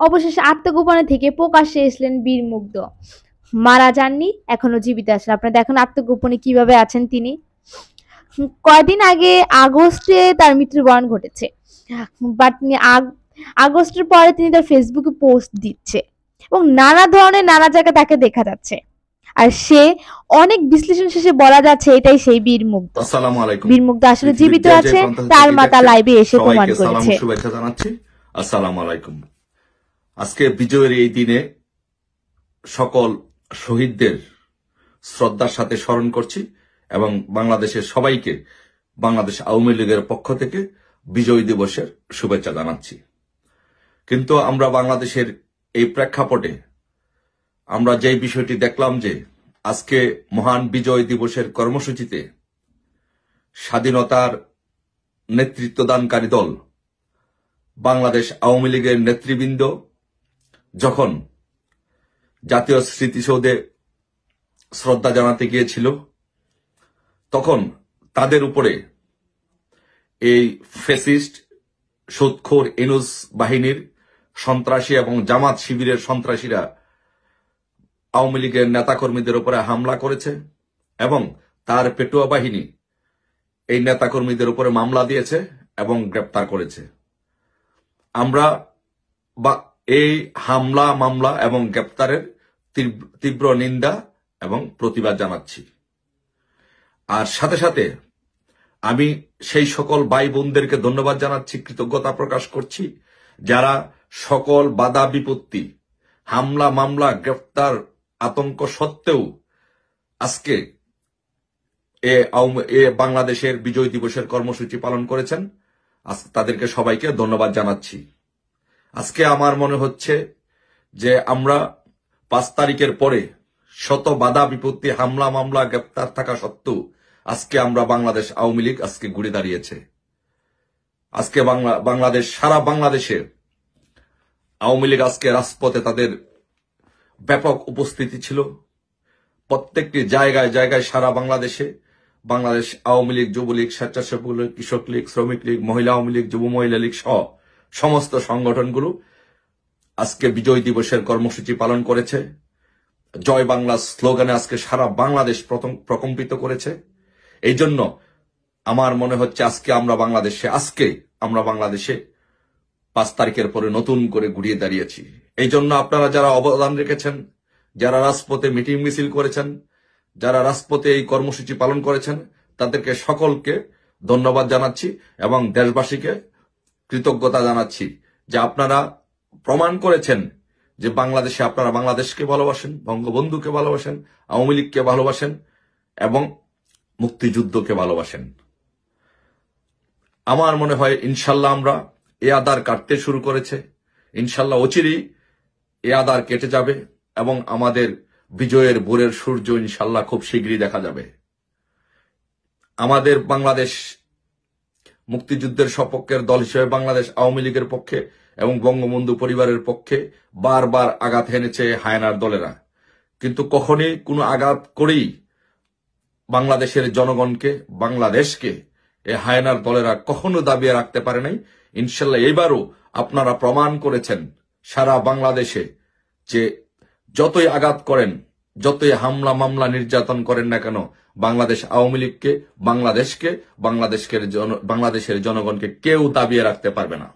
অবশেষে আত্মগোপনে থেকে প্রকাশ্যে এসলেন বীর মুগ্ধ। মারা যাননি, এখনো জীবিত আছেন। আপনারা দেখুন আত্মগোপনে কিভাবে আছেন তিনি। কয়দিন আগে আগস্টে তার মৃত্যুবরণ ঘটেছে, বাট আগস্টের পরে তিনি তার ফেসবুকে পোস্ট দিচ্ছে এবং নানা ধরনের নানা জায়গায় তাকে দেখা যাচ্ছে। আর সে অনেক বিশ্লেষণ শেষে বলা যাচ্ছে এটাই সেই বীর মুগ্ধ। আসসালামু আলাইকুম। বীর মুগ্ধ আসলে জীবিত আছে, তার মাতা লাইভে এসে প্রমাণ করেছে। শুভেচ্ছা জানাচ্ছি। আসসালামু আলাইকুম। আজকে বিজয়ের এই দিনে সকল শহীদদের শ্রদ্ধার সাথে স্মরণ করছি এবং বাংলাদেশের সবাইকে বাংলাদেশ আওয়ামী লীগের পক্ষ থেকে বিজয় দিবসের শুভেচ্ছা জানাচ্ছি। কিন্তু আমরা বাংলাদেশের এই প্রেক্ষাপটে আমরা যে বিষয়টি দেখলাম যে আজকে মহান বিজয় দিবসের কর্মসূচিতে স্বাধীনতার নেতৃত্বদানকারী দল বাংলাদেশ আওয়ামী লীগের নেতৃবৃন্দ যখন জাতীয় স্মৃতিসৌধে শ্রদ্ধা জানাতে গিয়েছিল, তখন তাদের উপরে এই ফ্যাসিস্ট সুদখোর ইনুস বাহিনীর সন্ত্রাসী এবং জামাত শিবিরের সন্ত্রাসীরা আওয়ামী লীগের নেতাকর্মীদের উপরে হামলা করেছে এবং তার পেটুয়া বাহিনী এই নেতাকর্মীদের উপরে মামলা দিয়েছে এবং গ্রেপ্তার করেছে। আমরা এই হামলা মামলা এবং গ্রেপ্তারের তীব্র নিন্দা এবং প্রতিবাদ জানাচ্ছি। আর সাথে সাথে আমি সেই সকল ভাই বোনদেরকে ধন্যবাদ জানাচ্ছি, কৃতজ্ঞতা প্রকাশ করছি যারা সকল বাধা বিপত্তি, হামলা মামলা, গ্রেফতার, আতঙ্ক সত্ত্বেও আজকে বাংলাদেশের বিজয় দিবসের কর্মসূচি পালন করেছেন। তাদেরকে সবাইকে ধন্যবাদ জানাচ্ছি। আজকে আমার মনে হচ্ছে যে আমরা 5 তারিখের পরে শত বাধা বিপত্তি, হামলা মামলা, গ্রেপ্তার থাকা সত্ত্বেও আজকে আমরা বাংলাদেশ আওয়ামী লীগ আজকে ঘুরে দাঁড়িয়েছে। আজকে বাংলাদেশ সারা বাংলাদেশে আওয়ামী লীগ আজকে রাজপথে তাদের ব্যাপক উপস্থিতি ছিল। প্রত্যেকটি জায়গায় জায়গায় সারা বাংলাদেশে বাংলাদেশ আওয়ামী লীগ, যুবলীগ, স্বেচ্ছাসেবক লীগ, কৃষক লীগ, শ্রমিক লীগ, মহিলা আওয়ামী লীগ, যুব মহিলা লীগ সহ সমস্ত সংগঠনগুলো আজকে বিজয় দিবসের কর্মসূচি পালন করেছে। জয় বাংলা স্লোগানে আজকে সারা বাংলাদেশ প্রকম্পিত করেছে। এই জন্য আমার মনে হচ্ছে আজকে আমরা বাংলাদেশে 5 তারিখের পরে নতুন করে ঘুরিয়ে দাঁড়িয়েছি। এই জন্য আপনারা যারা অবদান রেখেছেন, যারা রাজপথে মিটিং মিছিল করেছেন, যারা রাজপথে এই কর্মসূচি পালন করেছেন, তাদেরকে সকলকে ধন্যবাদ জানাচ্ছি এবং দেশবাসীকে কৃতজ্ঞতা জানাচ্ছি যে আপনারা প্রমাণ করেছেন যে আপনারা বাংলাদেশকে ভালোবাসেন, বঙ্গবন্ধুকে ভালোবাসেন, আওয়ামী লীগকে ভালোবাসেন এবং মুক্তিযুদ্ধকে ভালোবাসেন। আমার মনে হয় ইনশাল্লাহ আমরা এ আদার কাটতে শুরু করেছে। ইনশাল্লাহ অচিরেই এ আদার কেটে যাবে এবং আমাদের বিজয়ের ভোরের সূর্য ইনশাল্লাহ খুব শীঘ্রই দেখা যাবে। আমাদের বাংলাদেশ মুক্তিযুদ্ধের সপক্ষের দল হিসেবে বাংলাদেশ আওয়ামী লীগের পক্ষে এবং বঙ্গবন্ধু পরিবারের পক্ষে বারবার আঘাত হেনেছে হায়নার দলেরা, কিন্তু কখনই কোনো আঘাত করেই বাংলাদেশের জনগণকে, বাংলাদেশকে এই হায়নার দলেরা কখনো দাবিয়ে রাখতে পারে নাই। ইনশাল্লাহ এবারও আপনারা প্রমাণ করেছেন সারা বাংলাদেশে যে যতই আঘাত করেন, যতই হামলা মামলা নির্যাতন করেন না কেন, বাংলাদেশ আওয়ামী লীগকে, বাংলাদেশের জনগণকে কেউ দাবিয়ে রাখতে পারবে না।